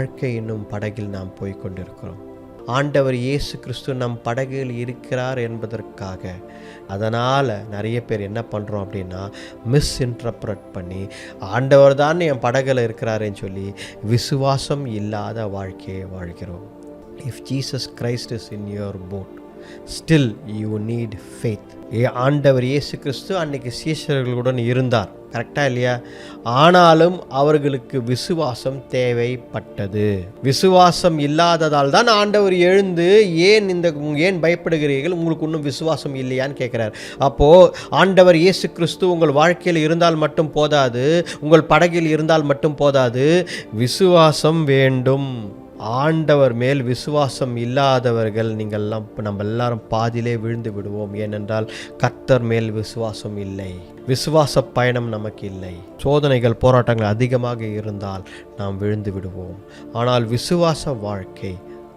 வாழ்க்கை என்னும் படகில் நாம் போய்கொண்டிருக்கிறோம். ஆண்டவர் இயேசு கிறிஸ்து நம் படகில் இருக்கிறார் என்பதற்காக அதனால் நிறைய பேர் என்ன பண்ணுறோம் அப்படின்னா மிஸ்இன்டர்பிரட் பண்ணி ஆண்டவர் தான் என் படகில் இருக்கிறாருன்னு சொல்லி விசுவாசம் இல்லாத வாழ்க்கையை வாழ்கிறோம். If Jesus Christ is in your boat, still you need faith. ஆண்டவர் இயேசு கிறிஸ்து அன்னைக்கு சீஷர்களுடன் இருந்தார், கரெக்டாக இல்லையா? ஆனாலும் அவர்களுக்கு விசுவாசம் தேவைப்பட்டது. விசுவாசம் இல்லாததால் தான் ஆண்டவர் எழுந்து ஏன் பயப்படுகிறீர்கள், உங்களுக்கு இன்னும் விசுவாசம் இல்லையான்னு கேட்குறார். அப்போது ஆண்டவர் இயேசு கிறிஸ்து உங்கள் வாழ்க்கையில் இருந்தால் மட்டும் போதாது, உங்கள் படகில் இருந்தால் மட்டும் போதாது, விசுவாசம் வேண்டும். ஆண்டவர் மேல் விசுவாசம் இல்லாதவர்கள் நம்ம எல்லாரும் பாதியிலே விழுந்து விடுவோம். ஏனென்றால் கர்த்தர் மேல் விசுவாசம் இல்லை, விசுவாச பயணம் நமக்கு இல்லை. சோதனைகள் போராட்டங்கள் அதிகமாக இருந்தால் நாம் விழுந்து விடுவோம். ஆனால் விசுவாச வாழ்க்கை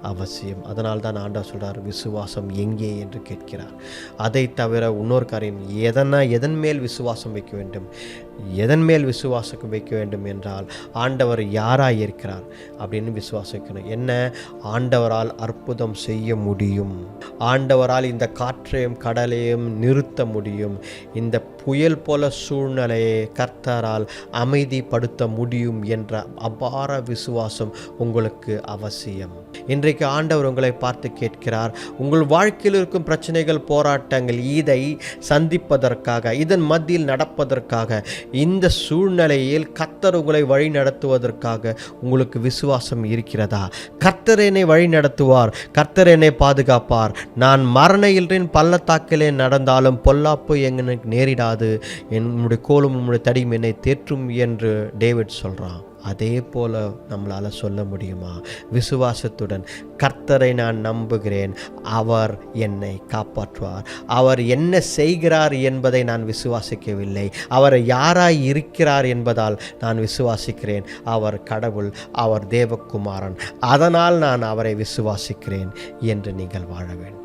அவசியம். அதனால் தான் ஆண்டவர் சொல்கிறார், விசுவாசம் எங்கே என்று கேட்கிறார். அதை தவிர இன்னொரு காரியம், எதன் மேல் விசுவாசம் வைக்க வேண்டும், எதன் மேல் விசுவாசம் வைக்க வேண்டும் என்றால் ஆண்டவர் யாராக இருக்கிறார் அப்படின்னு விசுவாசிக்கணும். என்ன? ஆண்டவரால் அற்புதம் செய்ய முடியும், ஆண்டவரால் இந்த காற்றையும் கடலையும் நிறுத்த முடியும், இந்த புயல் போல சூழ்நிலையை கர்த்தரால் அமைதிப்படுத்த முடியும் என்ற அபார விசுவாசம் உங்களுக்கு அவசியம். இன்றைக்கு ஆண்டவர் உங்களை பார்த்து கேட்கிறார், உங்கள் வாழ்க்கையில் இருக்கும் பிரச்சனைகள், போராட்டங்கள், இதை சந்திப்பதற்காக, இதன் மத்தியில் நடப்பதற்காக, இந்த சூழ்நிலையில் கர்த்தர் உங்களை வழி நடத்துவதற்காக உங்களுக்கு விசுவாசம் இருக்கிறதா? கர்த்தர் என்னை வழி நடத்துவார், கர்த்தர் என்னை பாதுகாப்பார், நான் மரண இருளின் பள்ளத்தாக்கிலே நடந்தாலும் பொல்லாப்பு எனக்கு நேரிடாது, என்னுடைய கோலும் என்னுடைய தடியும் என்னை தேற்றும் என்று டேவிட் சொல்கிறான். அதே போல நம்மளால் சொல்ல முடியுமா? விசுவாசத்துடன் கர்த்தரை நான் நம்புகிறேன், அவர் என்னை காப்பாற்றுவார், அவர் என்ன செய்கிறார் என்பதை நான் விசுவாசிக்கவில்லை, அவர் யாராய் இருக்கிறார் என்பதால் நான் விசுவாசிக்கிறேன். அவர் கடவுள், அவர் தேவகுமாரன், அதனால் நான் அவரை விசுவாசிக்கிறேன் என்று நீங்கள் வாழ வேண்டும்.